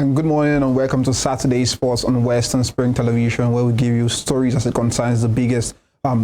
And good morning and welcome to Saturday Sports on Western Spring Television, where we give you stories as it concerns the biggest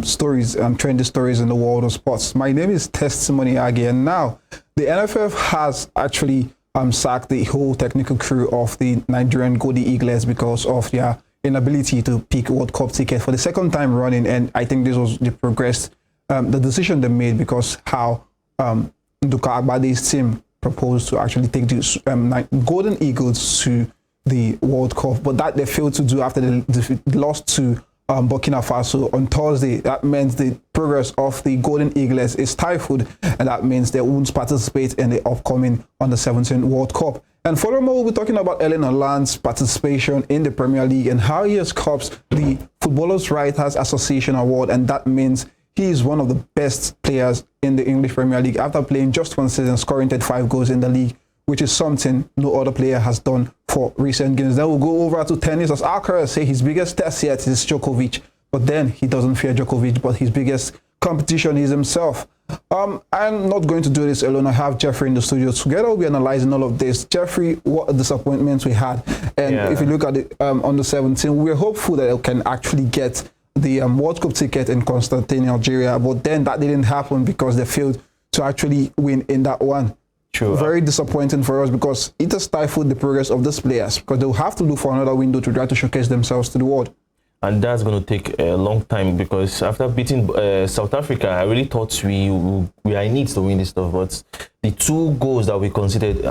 stories and trendy stories in the world of sports. My name is Testimony Agi, and now the NFF has actually sacked the whole technical crew of the Nigerian Golden Eagles because of their inability to pick World Cup ticket for the second time running. And I think this was the decision they made because how Duka Agbade's team proposed to actually take the Golden Eagles to the World Cup, but that they failed to do after they lost to Burkina Faso on Thursday. That meant the progress of the Golden Eagles is stifled, and that means they won't participate in the upcoming Under-17 World Cup. And furthermore, we'll be talking about Erling Haaland's participation in the Premier League and how he has copped the Footballers' Writers Association Award, and that means he is one of the best players in the English Premier League after playing just one season, scoring 35 goals in the league, which is something no other player has done for recent games. Then we'll go over to tennis. As Alcaraz say, his biggest test yet is Djokovic, but then he doesn't fear Djokovic, but his biggest competition is himself. I'm not going to do this alone. I have Jeffrey in the studio. Together we'll be analyzing all of this. Jeffrey, what disappointments we had. And if you look at it under 17, we're hopeful that it can actually get the World Cup ticket in Constantine, Algeria, but then that didn't happen because they failed to actually win in that one. True. Very disappointing for us because it has stifled the progress of these players because they'll have to look for another window to try to showcase themselves to the world. And that's going to take a long time because after beating South Africa, I really thought we are in need to win this stuff. But the 2 goals that we considered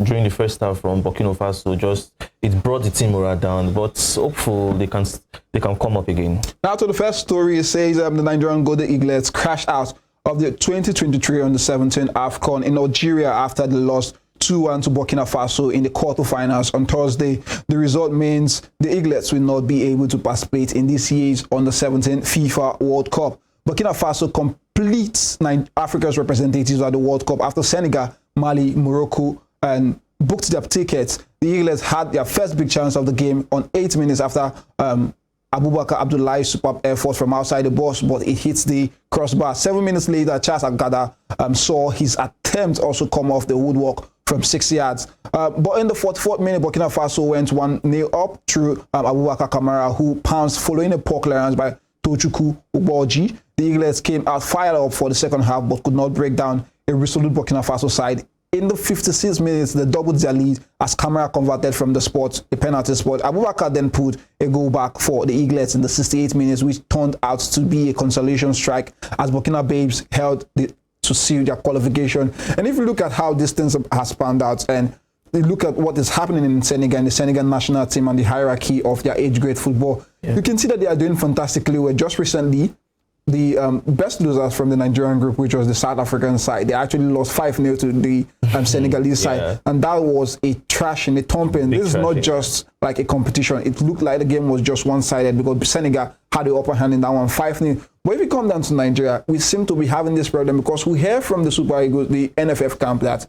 during the first half from Burkina Faso it brought the team morale down. But hopeful they can come up again. Now to the first story, it says the Nigerian Golden Eagles crashed out of the 2023 Under-17 AFCON in Algeria after they lost 2-1 to Burkina Faso in the quarterfinals on Thursday. The result means the Eaglets will not be able to participate in this year's Under-17 FIFA World Cup. Burkina Faso completes Africa's representatives at the World Cup after Senegal, Mali, Morocco, and booked their tickets. The Eaglets had their first big chance of the game on 8 minutes after Abubakar Abdullahi's superb effort from outside the box, but it hits the crossbar. 7 minutes later, Charles Agada saw his attempt also come off the woodwork from 6 yards. But in the 44th minute, Burkina Faso went 1-0 up through Abubakar Kamara, who pounced following a poor clearance by Tochukwu Uboji. The Eaglets came out fired up for the second half, but could not break down a resolute Burkina Faso side. In the 56 minutes, they doubled their lead as Kamara converted from the spot, a penalty spot. Abubakar then put a goal back for the Eaglets in the 68 minutes, which turned out to be a consolation strike as Burkina Babes held to seal their qualification. And if you look at how this thing has panned out and you look at what is happening in Senegal, the Senegal national team and the hierarchy of their age grade football, you can see that they are doing fantastically well. Just recently, the best losers from the Nigerian group, which was the South African side, they actually lost 5-0 to the Senegalese side. And that was a trash and a thumping. This is not just like a competition. It looked like the game was just one-sided because Senegal had the upper hand in that one, 5-0. But if you come down to Nigeria, we seem to be having this problem because we hear from the Super Eagles, the NFF camp, that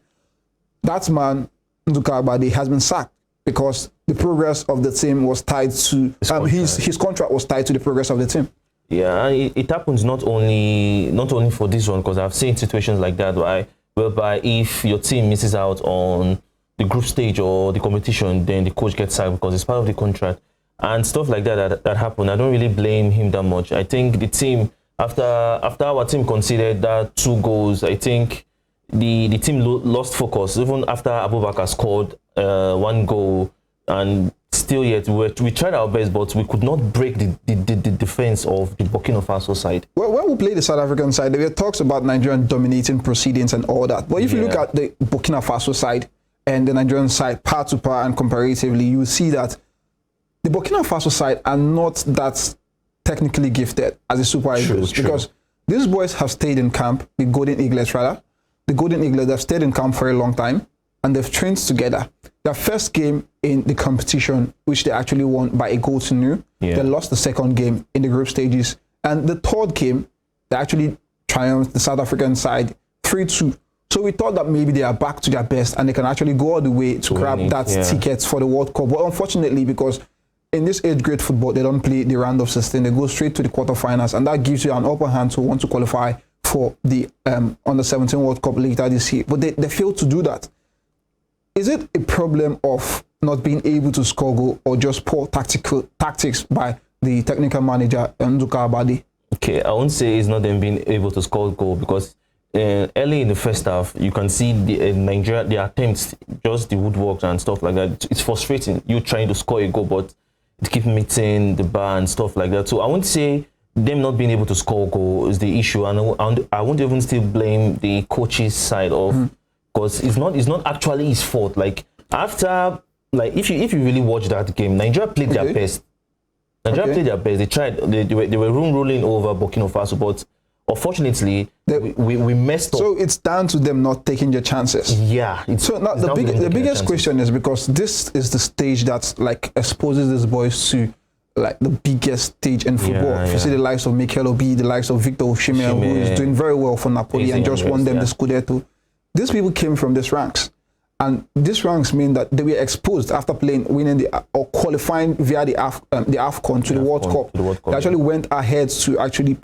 man, Duka Agbade, has been sacked because the progress of the team was tied to his contract was tied to the progress of the team. Yeah, it happens not only for this one, because I've seen situations like that whereby if your team misses out on the group stage or the competition, then the coach gets sacked because it's part of the contract and stuff like that happened. I don't really blame him that much. I think the team after our team conceded that 2 goals, I think the team lost focus even after Abubakar scored 1 goal. And still yet, we tried our best, but we could not break the defense of the Burkina Faso side. Well, when we played the South African side, there were talks about Nigerian dominating proceedings and all that. But if you look at the Burkina Faso side and the Nigerian side, par to par and comparatively, you will see that the Burkina Faso side are not that technically gifted as the Super Eagles. Because these boys have stayed in camp, the Golden Eaglets rather. The Golden Eaglets have stayed in camp for a long time and they've trained together. Their first game in the competition, which they actually won by a goal to nil. They lost the second game in the group stages. And the third game, they actually triumphed the South African side 3-2. So we thought that maybe they are back to their best and they can actually go all the way to grab that ticket for the World Cup. But unfortunately, because in this age grade football, they don't play the round of 16. They go straight to the quarterfinals, and that gives you an upper hand to want to qualify for the Under-17 World Cup later this year. But they failed to do that. Is it a problem of not being able to score goal or just poor tactics by the technical manager, Nduka Abadi? Okay, I won't say it's not them being able to score goal, because early in the first half, you can see the Nigeria, the attempts, just the woodwork and stuff like that. It's frustrating. You trying to score a goal, but it keeps meeting the bar and stuff like that. So I won't say them not being able to score a goal is the issue, and I won't even still blame the coach's side of, because it's not actually his fault. Like after, like if you really watch that game, Nigeria played their best. Nigeria played their best. They tried. They were rolling over Burkina Faso, but unfortunately, we messed up. So it's down to them not taking their chances. Yeah. So now the biggest question is, because this is the stage that like exposes these boys to like the biggest stage in football. You see the likes of Mikel Obi, the likes of Victor Osimhen, who is doing very well for Napoli and just won them the Scudetto. These people came from these ranks. And these ranks mean that they were exposed after winning or qualifying via the AFCON to the World Cup. They actually went ahead to actually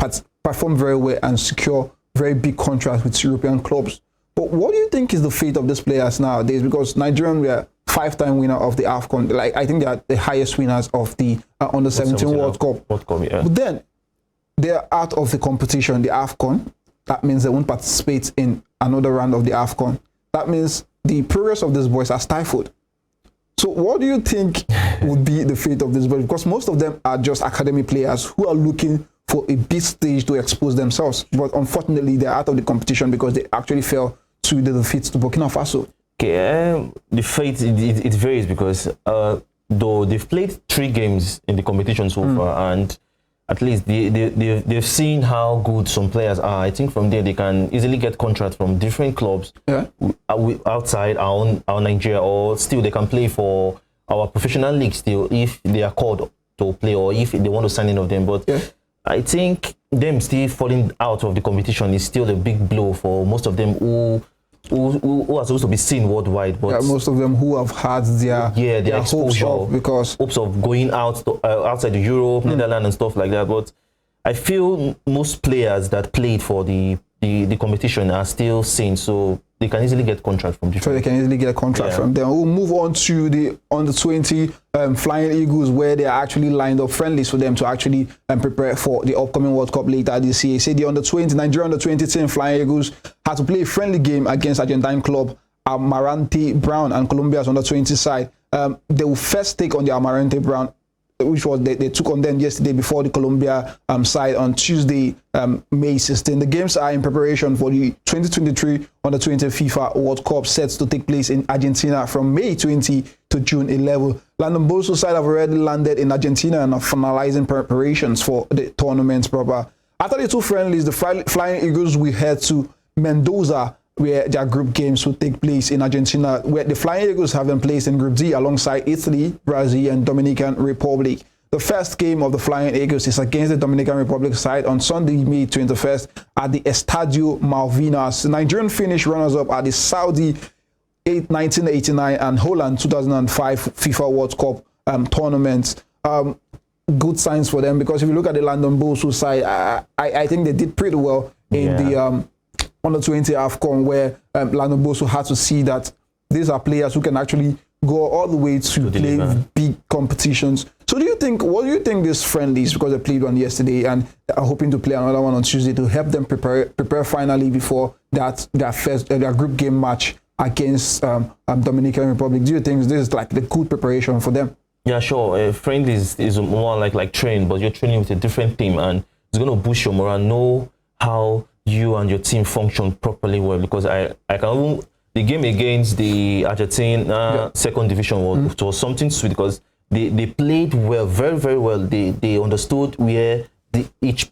perform very well and secure very big contracts with European clubs. But what do you think is the fate of these players nowadays? Because Nigerian were 5-time winner of the AFCON. Like I think they are the highest winners of the under 17 World Cup. But then they are out of the competition, the AFCON. That means they won't participate in another round of the AFCON. That means the progress of these boys are stifled. So what do you think would be the fate of these boys? Because most of them are just academy players who are looking for a big stage to expose themselves. But unfortunately, they're out of the competition because they actually fell to the defeat to Burkina Faso. Okay, the fate, it varies, because though they've played 3 games in the competition so far, and at least they've seen how good some players are. I think from there they can easily get contracts from different clubs outside our Nigeria, or still they can play for our professional league still if they are called to play, or if they want to sign in of them. But I think them still falling out of the competition is still a big blow for most of them who are supposed to be seen worldwide. But most of them who have had their exposure, hopes of going out to, outside the Europe, Netherlands and stuff like that. But I feel most players that played for the competition are still seen, so they can easily get contract from different. So they can easily get a contract from them. We'll move on to the under-20 Flying Eagles, where they are actually lined up friendlies for them to actually prepare for the upcoming World Cup later this year. Say the Nigeria under-20 team Flying Eagles had to play a friendly game against Argentine club Amarante Brown and Colombia's under-20 side. They will first take on the Amarante Brown, which was they took on them yesterday before the Colombia side on Tuesday, May 16. The games are in preparation for the 2023 Under-20 FIFA World Cup set to take place in Argentina from May 20 to June 11. London Boso side have already landed in Argentina and are finalizing preparations for the tournament proper. After the 2 friendlies, the Flying Eagles will head to Mendoza, where their group games will take place in Argentina, where the Flying Eagles have been placed in Group D alongside Italy, Brazil, and Dominican Republic. The first game of the Flying Eagles is against the Dominican Republic side on Sunday, May 21st at the Estadio Malvinas. The Nigerian finished runners-up at the Saudi 1989 and Holland 2005 FIFA World Cup tournaments. Good signs for them, because if you look at the London Boso side, I think they did pretty well in the under-20 AFCON, where London Boso had to see that these are players who can actually go all the way to play big competitions. So what do you think these friendlies, because they played one yesterday and are hoping to play another one on Tuesday, to help them prepare finally before their group game match against Dominican Republic? Do you think this is like the good preparation for them? Yeah, sure. Friendlies is more like training, but you're training with a different team, and it's going to boost your morale. Know how you and your team function properly well, because the game against the Argentina second division was something sweet, because they played well, very, very well. They understood where each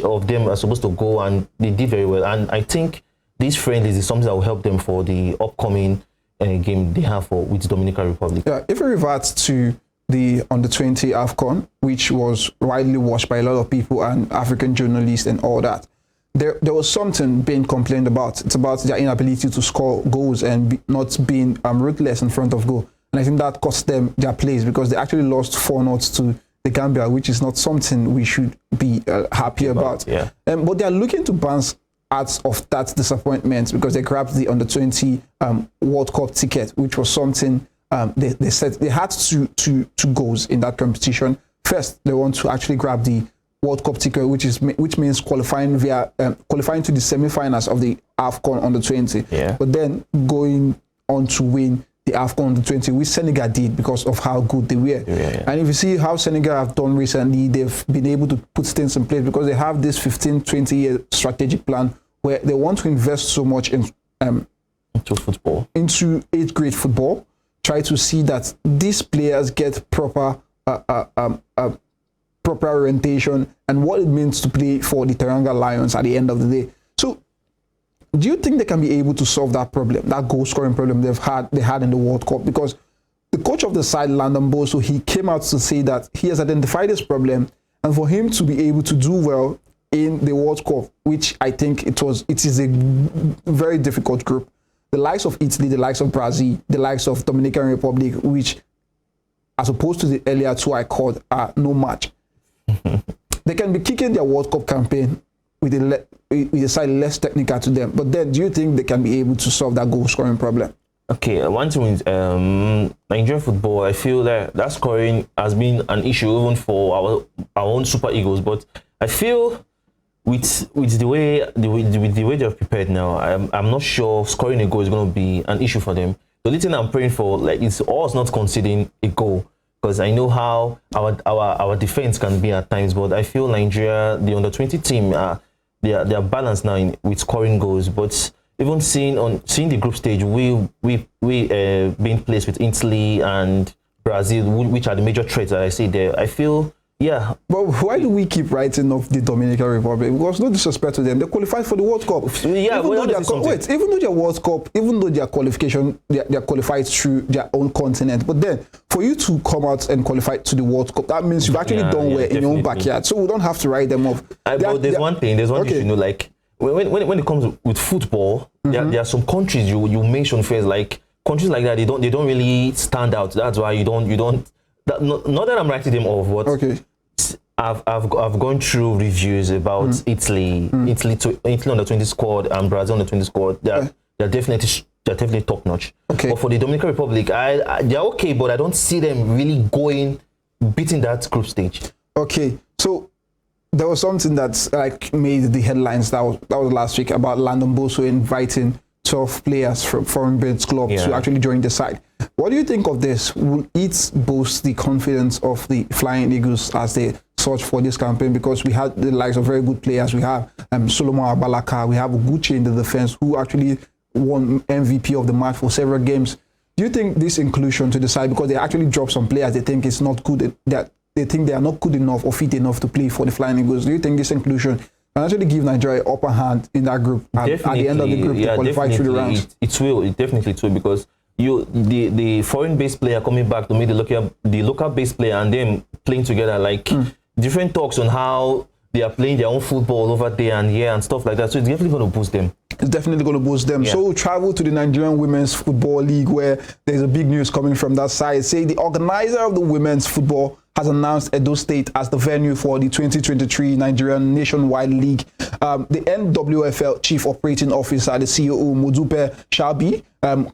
of them are supposed to go, and they did very well. And I think these friendlies is something that will help them for the upcoming game they have with Dominican Republic. Yeah, if we revert to the under-20 AFCON, which was widely watched by a lot of people and African journalists and all that, there was something being complained about. It's about their inability to score goals and not being ruthless in front of goal. And I think that cost them their place, because they actually lost 4-0 to the Gambia, which is not something we should be happy about. Yeah. But they're looking to bounce out of that disappointment, because they grabbed the under-20 World Cup ticket, which was something they said they had two goals in that competition. First, they want to actually grab the World Cup ticket, which means qualifying to the semi-finals of the AFCON under 20. Yeah. But then going on to win the AFCON under 20, which Senegal did because of how good they were. Yeah. And if you see how Senegal have done recently, they've been able to put things in place because they have this 15-20 year strategic plan where they want to invest so much in into football, into 8th grade football. Try to see that these players get proper orientation and what it means to play for the Teranga Lions at the end of the day. So, do you think they can be able to solve that problem, that goal scoring problem they had in the World Cup? Because the coach of the side, Landon Boso, he came out to say that he has identified this problem, and for him to be able to do well in the World Cup, which I think it is a very difficult group. The likes of Italy, the likes of Brazil, the likes of Dominican Republic, which, as opposed to the earlier two I called, are no match. They can be kicking their World Cup campaign with a side less technical to them. But then, do you think they can be able to solve that goal scoring problem? Okay, one thing with Nigerian football, I feel that scoring has been an issue even for our own Super Eagles. But I feel with the way they're prepared now, I'm not sure scoring a goal is going to be an issue for them. The only thing I'm praying for, is us not conceding a goal, because I know how our defense can be at times. But I feel Nigeria, the under-20 team, they are balanced now with scoring goals. But even seeing the group stage, we being placed with Italy and Brazil, which are the major threats that I see there, I feel. Yeah. But why do we keep writing off the Dominican Republic? Because no disrespect to them, they qualified for the World Cup. Yeah, even though their World Cup, even though their qualification, they're qualified through their own continent. But then, for you to come out and qualify to the World Cup, that means you've actually done well in your own backyard. So we don't have to write them off. But there's one thing you like when it comes with football, there are some countries you mention first, like countries like that, they don't really stand out. That's why you don't. Not that I'm writing them off, but okay. I've gone through reviews about Italy under 20 squad and Brazil under 20 squad. They're definitely top notch. Okay. But for the Dominican Republic, they're okay, but I don't see them really beating that group stage. Okay, so there was something that made the headlines that was last week about Landon Boso inviting 12 players from foreign based club to actually join the side. What do you think of this? Will it boost the confidence of the Flying Eagles as they search for this campaign? Because we had the likes of very good players. We have Solomon Abalaka. We have Uguchi in the defense, who actually won MVP of the match for several games. Do you think this inclusion to the side, because they actually dropped some players they think it's not good, that they think they are not good enough or fit enough to play for the Flying Eagles, do you think this inclusion can actually give Nigeria an upper hand in that group at the end of the group to qualify through the rounds? It definitely will, because the foreign-based player coming back to meet the local-based player and them playing together, different talks on how they are playing their own football over there and stuff like that. So it's definitely going to boost them. It's definitely going to boost them. Yeah. So we'll travel to the Nigerian Women's Football League, where there's a big news coming from that side. Say the organizer of the women's football has announced Edo State as the venue for the 2023 Nigerian Nationwide League. The NWFL Chief Operating Officer, the COO, Modupe Shabi,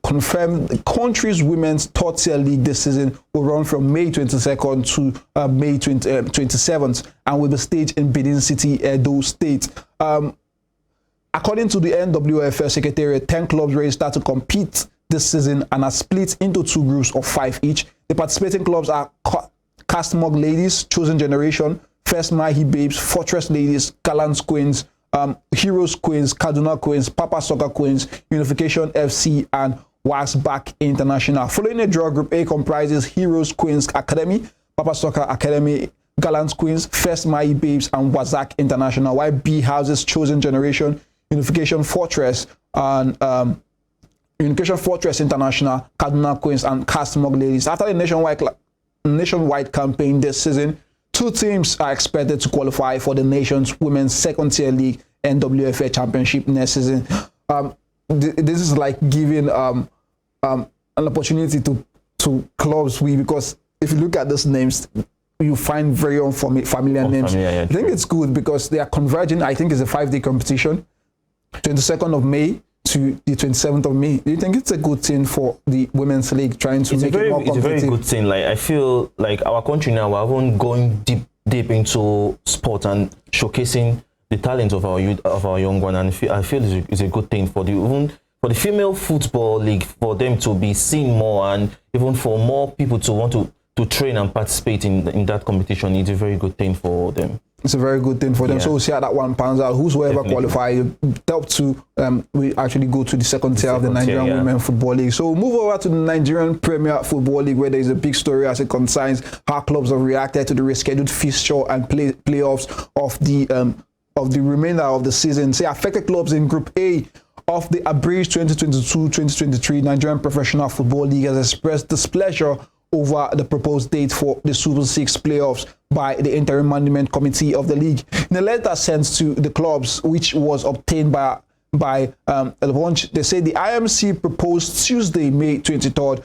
confirmed the country's women's third-tier league this season will run from May 22nd to May 27th and will be staged in Benin City, Edo State. According to the NWFL Secretariat, 10 clubs registered to compete this season and are split into 2 groups of 5 each. The participating clubs are Castmog Ladies, Chosen Generation, First Mahi Babes, Fortress Ladies, Gallants Queens, Heroes Queens, Kaduna Queens, Papa Soccer Queens, Unification FC, and Wasback International. Following a draw, Group A comprises Heroes Queens Academy, Papa Soccer Academy, Gallants Queens, First Mahi Babes, and Wasback International, while B houses Chosen Generation, Unification Fortress, and Unification Fortress International, Kaduna Queens, and Castmog Ladies. After the nationwide campaign this season, 2 teams are expected to qualify for the nation's women's second-tier league NWFL championship next season. This is like giving an opportunity to clubs, because if you look at those names, you find very familiar names. I think it's good because they are converging. I think it's a 5-day competition, 22nd of May to the 27th of May. Do you think it's a good thing for the Women's League trying to make it more competitive? It's a very good thing. Like, I feel like our country now, we're even going deep into sport and showcasing the talents of our youth, of our young one, and I feel it's a good thing for the female football league, for them to be seen more, and even for more people to want to train and participate in that competition. It's a very good thing for them. It's a very good thing for them. Yeah. So we'll see how that one pans out. Whosoever qualifies, help to we actually go to the second tier of the Nigerian Women Football League. So we'll move over to the Nigerian Premier Football League, where there is a big story as it concerns how clubs have reacted to the rescheduled fixture and playoffs of the remainder of the season. Say affected clubs in Group A of the abridged 2022-2023 Nigerian Professional Football League has expressed displeasure over the proposed date for the Super 6 playoffs by the interim management committee of the league. In a letter sent to the clubs, which was obtained by the launch, they say the IMC proposed Tuesday, May 23rd,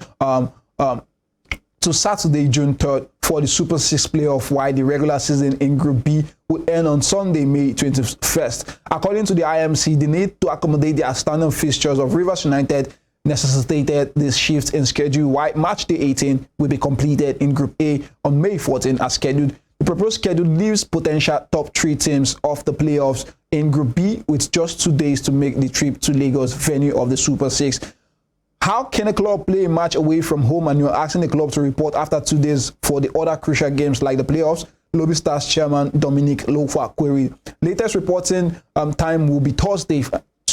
to Saturday, June 3rd for the Super 6 playoff, while the regular season in Group B will end on Sunday, May 21st. According to the IMC, the need to accommodate the outstanding fixtures of Rivers United necessitated this shift in schedule, while match day 18 will be completed in Group A on May 14 as scheduled. The proposed schedule leaves potential top 3 teams of the playoffs in Group B with just 2 days to make the trip to Lagos, venue of the Super 6. How can a club play a match away from home and you're asking the club to report after 2 days for the other crucial games like the playoffs? Lobby Stars chairman Dominic Lofa queried. Latest reporting time will be Thursday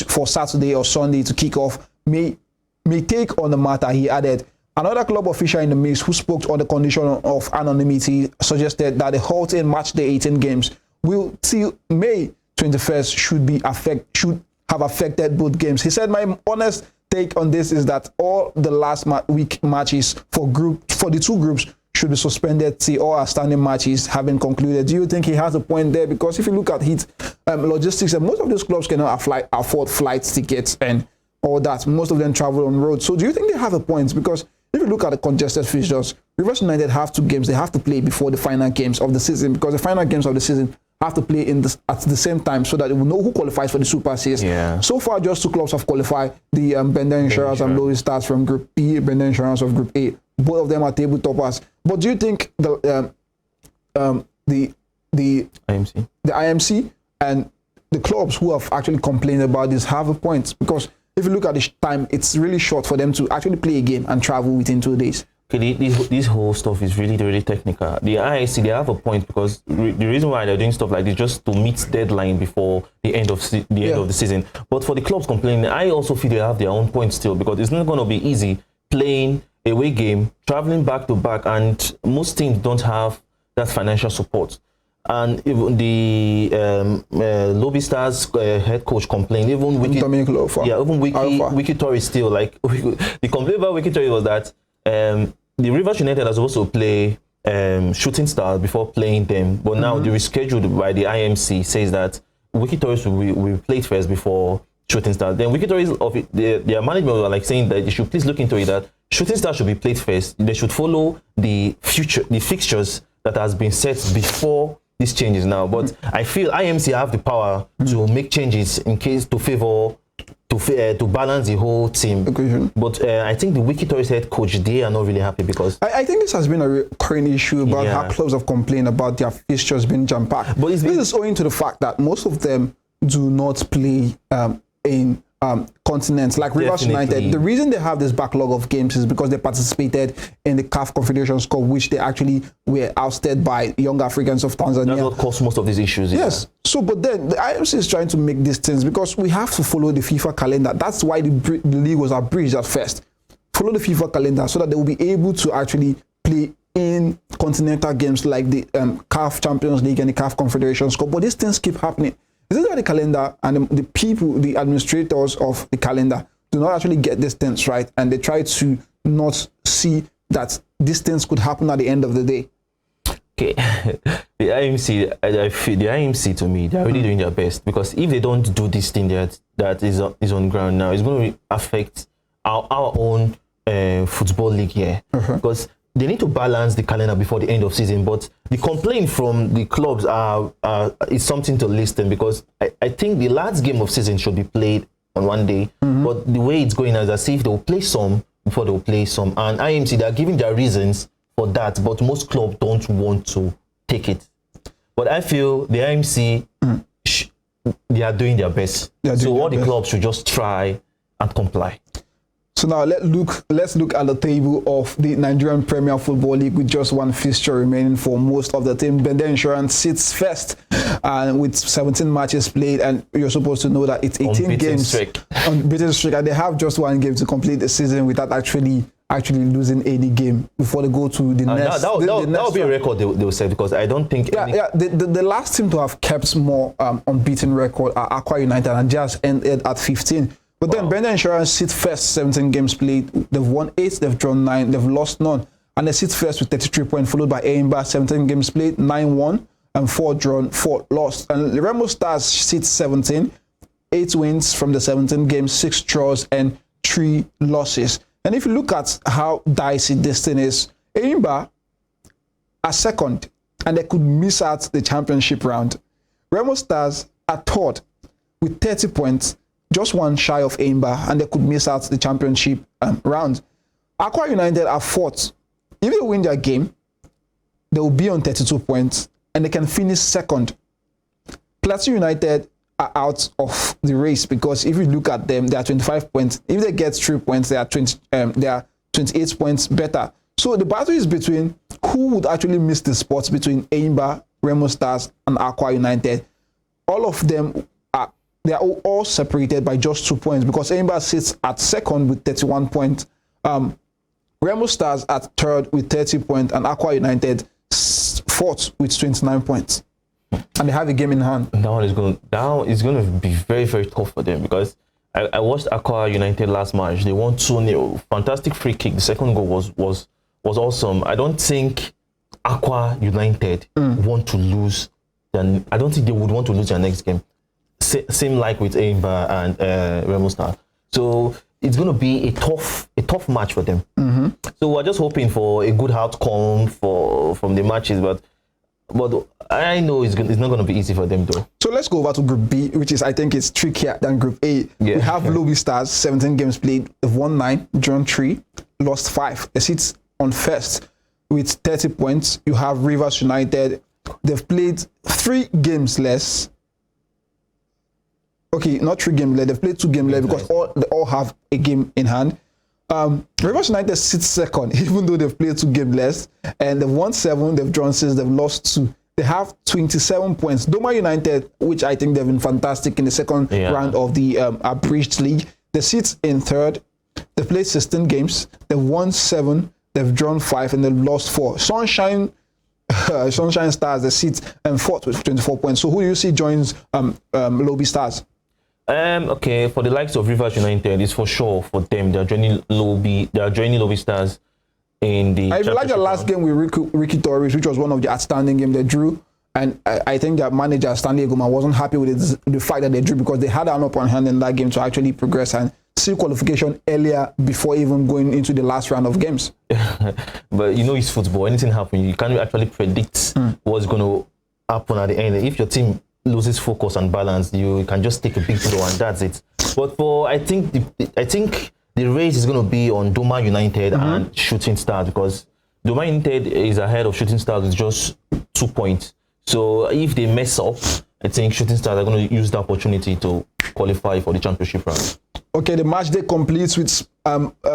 for Saturday or Sunday to kick off. May take on the matter, he added. Another club official in the mix who spoke on the condition of anonymity suggested that the halt in match day 18 games will till May 21st should have affected both games. He said, my honest take on this is that all the last week matches for the 2 groups should be suspended till all outstanding matches have been concluded. Do you think he has a point there? Because if you look at his logistics, and most of those clubs cannot afford flight tickets and all that. Most of them travel on road. So do you think they have a point? Because if you look at the congested fixtures, Rivers United have 2 games they have to play before the final games of the season, because the final games of the season have to play at the same time so that they will know who qualifies for the Super 6. Yeah. So far, just 2 clubs have qualified, the Bender Insurance and Lowry Stars from Group B, Bender Insurance of Group A. Both of them are table toppers. But do you think the IMC and the clubs who have actually complained about this have a point? Because if you look at the time, it's really short for them to actually play a game and travel within 2 days. Okay, this whole stuff is really technical. The IIC, they have a point, because the reason why they're doing stuff like this just to meet deadline before the end of end of the season. But for the clubs complaining, I also feel they have their own point still, because it's not going to be easy playing away game, traveling back to back, and most teams don't have that financial support. And even the Lobby Stars head coach complained. Even Wiki Torres still, like, the complaint about Wiki Torres was that the Rivers United are supposed to play Shooting Stars before playing them, but now the rescheduled by the IMC says that Wiki Torres will be played first before Shooting Stars. Then Wiki Torres their management were like saying that they should please look into it, that Shooting Stars should be played first. They should follow the fixtures that has been set before these changes now. But I feel IMC have the power to make changes in case to favor to balance the whole team. But I think the Wiki Torres head coach, they are not really happy, because I think this has been a recurring issue about how clubs have complained about their fixtures being jam-packed. But this is owing to the fact that most of them do not play in continents like Rivers United. The reason they have this backlog of games is because they participated in the CAF Confederation Cup, which they actually were ousted by Young Africans of Tanzania. That's what caused most of these issues. Yes. Yeah. So, but then the IMC is trying to make these things, because we have to follow the FIFA calendar. That's why the league was abridged at first. Follow the FIFA calendar so that they will be able to actually play in continental games like the CAF Champions League and the CAF Confederation Cup. But these things keep happening. This is why the calendar and the people, the administrators of the calendar, do not actually get these things right, and they try to not see that these things could happen at the end of the day. Okay, the IMC, I feel the IMC, to me, they're really doing their best, because if they don't do this thing that is on ground now, it's going to affect our own football league here, because they need to balance the calendar before the end of season. But the complaint from the clubs is something to listen, because I think the last game of season should be played on one day. But the way it's going is as if they'll play some before they'll play some. And IMC, they're giving their reasons for that, but most clubs don't want to take it. But I feel the IMC, they are doing their best. So all the clubs should just try and comply. So now let's look at the table of the Nigerian Premier Football League with just one fixture remaining for most of the team. Bender Insurance sits first and with 17 matches played, and you're supposed to know that it's 18 Unbeaten games streak. unbeaten streak, and they have just one game to complete the season without actually losing any game before they go to the next. That will be a record they will set, because I don't think the last team to have kept more unbeaten record are Aqua United, and just ended at 15. But then Bender Insurance sits first, 17 games played. They've won 8, they've drawn 9, they've lost none. And they sit first with 33 points, followed by Eimba, 17 games played, 9 won, and 4 drawn, 4 lost. And the Remo Stars sits 17, 8 wins from the 17 games, 6 draws, and 3 losses. And if you look at how dicey this thing is, Eimba are second, and they could miss out the championship round. Remo Stars are third with 30 points, just one shy of Eimba, and they could miss out the championship round. Aqua United are fourth. If they win their game, they will be on 32 points, and they can finish second. Plateau United are out of the race, because if you look at them, they are 25 points. If they get 3 points, they are 28 points better. So the battle is between who would actually miss the spots between Eimba, Remo Stars, and Aqua United. All of them they are all separated by just 2 points, because Eimba sits at second with 31 points. Remo Stars at third with 30 points, and Aqua United fourth with 29 points. And they have a game in hand. That is going to be very, very tough for them, because I watched Aqua United last match. They won 2-0. Fantastic free kick. The second goal was awesome. I don't think Aqua United want to lose. I don't think they would want to lose their next game. Same like with Eimba and Remo Star. So it's going to be a tough match for them. So we're just hoping for a good outcome from the matches, but I know it's not going to be easy for them though. So let's go over to Group B, which is, I think, it's trickier than Group A. We have Lobby Stars, 17 games played, they've won 9, drawn 3, lost 5. They sit on first with 30 points. You have Rivers United. They've played 3 games less. Okay, not 3 games left. They've played 2 games left, because they all have a game in hand. Rivers United sits second, even though they've played 2 games less, and they've won 7, they've drawn 6, they've lost 2. They have 27 points. Doma United, which I think they've been fantastic in the second round of the Abridged League, they sit in third. They've played 16 games. They've won 7, they've drawn 5, and they've lost 4. Sunshine Stars, they sit fourth with 24 points. So who do you see joins Lobby Stars? Okay, for the likes of Rivers United, it's for sure for them. They are joining Lobby Stars in the. I like the last game with Ricky Torres, which was one of the outstanding games they drew, and I think that manager Stanley Egoma wasn't happy with the fact that they drew, because they had an upper hand in that game to actually progress and see qualification earlier before even going into the last round of games. But it's football. Anything happens. You can't actually predict what's going to happen at the end. If your team loses focus and balance, you can just take a big blow, and that's it. But I think the race is going to be on Doma United and Shooting Stars, because Doma United is ahead of Shooting Stars with just 2 points. So if they mess up, I think Shooting Stars are going to use the opportunity to qualify for the championship round. Okay, the match day completes with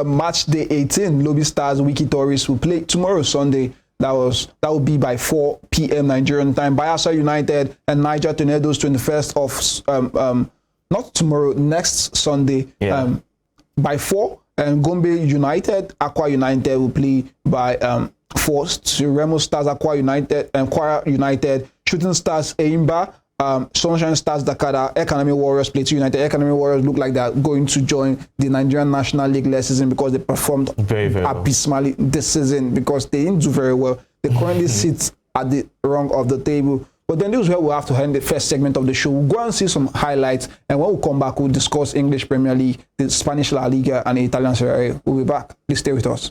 match day 18. Lobby Stars, Wiki Torres will play tomorrow, Sunday. That will be by 4 p.m. Nigerian time. Bayelsa United and Niger Tornadoes, 21st of not tomorrow, next Sunday, by 4. And Gombe United, Aqua United will play by 4. To Remo Stars, Aqua United, and Kwara United, Shooting Stars, Eimba, Sunshine Stars, Dakar, Economy Warriors, Plateau United. Economy Warriors look like they're going to join the Nigerian National League last season, because they performed very, very abysmally this season, because they didn't do very well. They currently sit at the wrong of the table. But then this is where we'll have to end the first segment of the show. We'll go and see some highlights, and when we come back, we'll discuss English Premier League, the Spanish La Liga, and the Italian Serie A. We'll be back. Please stay with us.